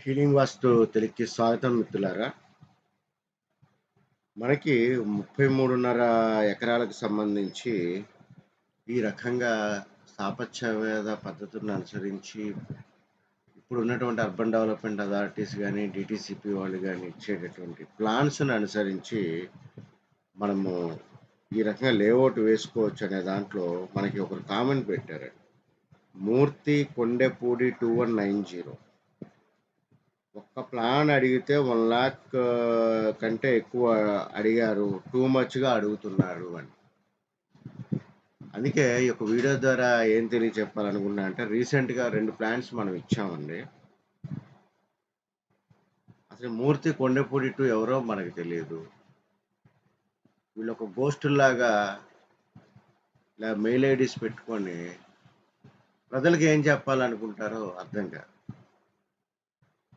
Healing వాస్తు తెలుగుకి స్వాగతం మిత్రులారా. మనకి 33.5 ఎకరాలకు సంబంధించి ఈ రకంగా స్థాపత్యవేద పద్ధతులను అనుసరించి ఇప్పుడున్నటువంటి అర్బన్ డెవలప్మెంట్ అథారిటీస్ గానీ, డీటీసీపీ వాళ్ళు గానీ ఇచ్చేటటువంటి ప్లాన్స్‌ని అనుసరించి మనము ఈ రకంగా లేఅవుట్ వేసుకోవచ్చు అనే దాంట్లో మనకి ఒకరు కామెంట్ పెట్టారండి. మూర్తి కొండెపూడి 2190 ఒక్క ప్లాన్ అడిగితే 1,00,000 కంటే ఎక్కువ అడిగారు. టూ మచ్‌గా అడుగుతున్నారు అని. అందుకే ఈ యొక్క వీడియో ద్వారా ఏం తెలియచెప్పాలనుకున్నా అంటే రీసెంట్‌గా 2 ప్లాన్స్ మనం ఇచ్చామండి. అసలు మూర్తి కొండపూడి 2 ఎవరో మనకు తెలీదు. వీళ్ళొక గోస్టుల్లాగా ఇలా మెయిల్ ఐడీస్ పెట్టుకొని ప్రజలకి ఏం చెప్పాలనుకుంటారో అర్థం కాదు.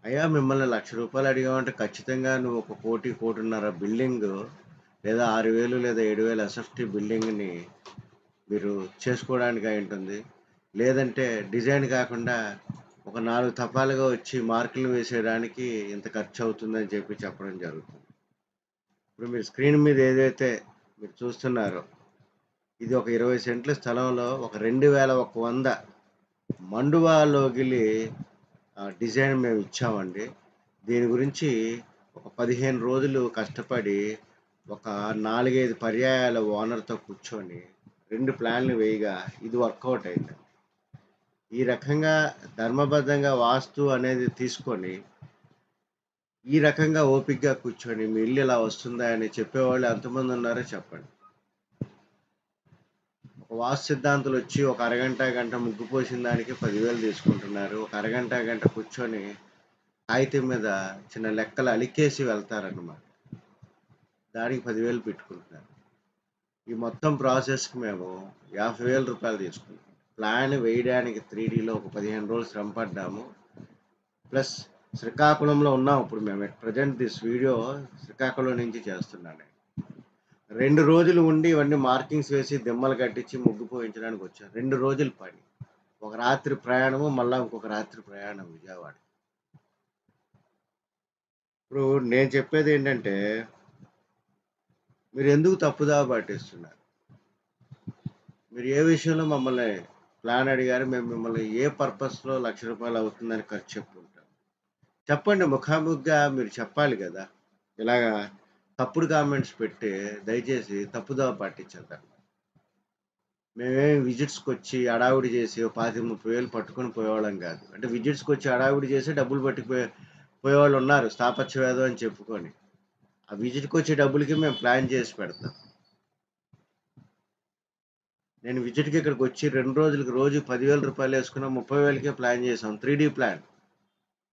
అయ్యా మిమ్మల్ని ₹1,00,000 అడిగామంటే ఖచ్చితంగా నువ్వు ఒక 1,00,00,000, 1,50,00,000 బిల్డింగు లేదా 6,000 లేదా 7,000 ఎస్ఎఫ్‌టి బిల్డింగ్‌ని మీరు చేసుకోవడానికి అయ్యుంటుంది. లేదంటే డిజైన్ కాకుండా ఒక 4 తపాలుగా వచ్చి మార్కులు వేసేయడానికి ఇంత ఖర్చవుతుందని చెప్పడం జరుగుతుంది. ఇప్పుడు మీరు స్క్రీన్ మీద ఏదైతే మీరు చూస్తున్నారో, ఇది ఒక 20 సెంట్ల స్థలంలో ఒక 2,100 మండువా లోగిలి డిజైన్ మేము ఇచ్చామండి. దీని గురించి ఒక 15 రోజులు కష్టపడి ఒక 4, 5 పర్యాయాల ఓనర్‌తో కూర్చొని 2 ప్లాన్‌లు వేయగా ఇది వర్కౌట్ అయింది. ఈ రకంగా ధర్మబద్ధంగా వాస్తు అనేది తీసుకొని, ఈ రకంగా ఓపికగా కూర్చొని మీ ఇల్లు ఇలా వస్తుందా అని చెప్పేవాళ్ళు ఎంతమంది ఉన్నారో చెప్పండి. ఒక వాస్తు సిద్ధాంతులొచ్చి ఒక అరగంట, గంట ముగ్గు పోసిన దానికి 10,000 తీసుకుంటున్నారు. ఒక అరగంట, గంట కూర్చొని కాగితం మీద చిన్న లెక్కలు అలికేసి వెళ్తారన్నమాట. దానికి 10,000 పెట్టుకుంటున్నారు. ఈ మొత్తం ప్రాసెస్‌కి మేము రూ. 50,000 తీసుకున్నాం. ప్లాన్ వేయడానికి 3డీలో ఒక 15 రోజులు శ్రమ పడ్డాము. ప్లస్ శ్రీకాకుళంలో ఉన్నాం ఇప్పుడు మేము. At present this video Srikakulam నుంచి చేస్తున్నాను నేను. 2 రోజులు ఉండి ఇవన్నీ మార్కింగ్స్ వేసి దిమ్మలు కట్టించి ముగ్గు పోయించడానికి వచ్చాం. 2 రోజుల పని. ఒక రాత్రి ప్రయాణము, మళ్ళా ఇంకొక రాత్రి ప్రయాణం విజయవాడ. ఇప్పుడు నేను చెప్పేదేంటంటే, మీరెందుకు తప్పుదోవ పట్టిస్తున్నారు? మీరు ఏ విషయంలో మమ్మల్ని ప్లాన్ అడిగారు? మేము మిమ్మల్ని ఏ పర్పస్‌లో ₹1,00,000 అవుతుందని ఖర్చు చెప్పుంటాం. చెప్పండి ముఖాముఖిగా మీరు చెప్పాలి గదా! ఇలాగా తప్పుడు కామెంట్స్ పెట్టి దయచేసి తప్పుదోవ పట్టించొద్దండి. మేమేమి విజిట్స్‌కొచ్చి హడావిడి చేసి ఓ 25,000, 30,000 పట్టుకొని పోయేవాళ్ళం గాదు. అంటే విజిట్స్‌కొచ్చి హడావిడి చేసి డబ్బులు పోయేవాళ్ళున్నారు స్థాపత్యవేదం అని చెప్పుకొని. ఆ విజిట్‌కొచ్చే డబ్బులకి మేము ప్లాన్ చేసి పెడతాం. నేను విజిట్‌కి ఇక్కడికొచ్చి 2 రోజులకి రోజు ₹10,000 యేసుకున్న 30,000కే ప్లాన్ చేసాం. 3డీ ప్లాన్.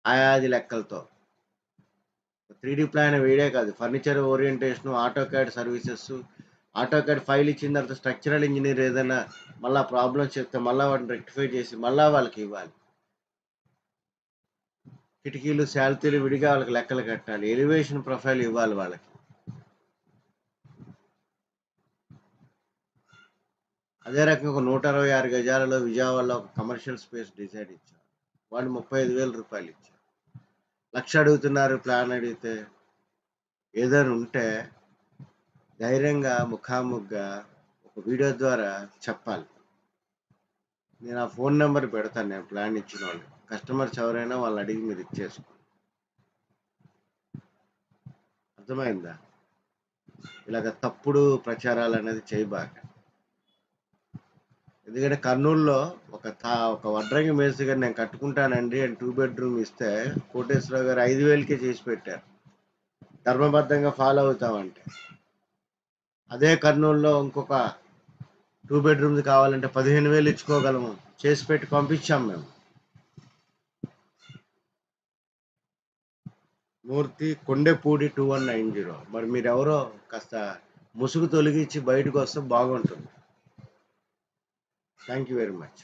ఆయాది లెక్కలతో. 3డీ ప్లాన్ వేయడే కాదు. Furniture orientation, AutoCAD services, AutoCAD file ఇచ్చిన తర్వాత స్ట్రక్చరల్ ఇంజినీర్ ఏదైనా మళ్ళా ప్రాబ్లమ్స్ చెప్తే మళ్ళా వాటిని రెక్టిఫై చేసి మళ్ళా వాళ్ళకివ్వాలి. కిటికీలు, శాల్తీలు విడిగా వాళ్ళకి లెక్కలు కట్టాలి. ఎలివేషన్ ప్రొఫైల్ ఇవ్వాలి వాళ్ళకి. అదే రకంగా ఒక 166 గజాలలో విజయవాడలో ఒక కమర్షియల్ స్పేస్ డిజైన్ ఇచ్చాం. వాళ్ళు ₹35,000 ఇచ్చారు. 1,00,000 అడుగుతున్నారు ప్లాన్ అడిగితే. ఏదైనా ఉంటే ధైర్యంగా ముఖాముఖిగా ఒక వీడియో ద్వారా చెప్పాలి. నేను ఆ ఫోన్ నంబర్ పెడతాను నేను ప్లాన్ ఇచ్చినోళ్ళకి. కస్టమర్స్ ఎవరైనా వాళ్ళని అడిగి మీరు ఇచ్చేసుకోండి. అర్థమైందా? ఇలాగ తప్పుడు ప్రచారాలనేది చేయబాకండి. ఎందుకంటే కర్నూలులో ఒక వడ్రంగి మేస్త్రి గారు నేను కట్టుకుంటానండి అని 2 బెడ్‌రూమ్ ఇస్తే కోటేశ్వరరావు గారు 5,000కే చేసి పెట్టారు. ధర్మబద్ధంగా ఫాలో అవుతామంటే. అదే కర్నూలులో ఇంకొక 2 బెడ్‌రూమ్స్ కావాలంటే 15,000 ఇచ్చుకోగలము. చేసి పెట్టి పంపించాం మేము. మూర్తి కొండెపూడి 2190. మరి మీరెవరో కాస్త ముసుగు తొలగించి బయటకొస్తే బాగుంటుంది. Thank you very much.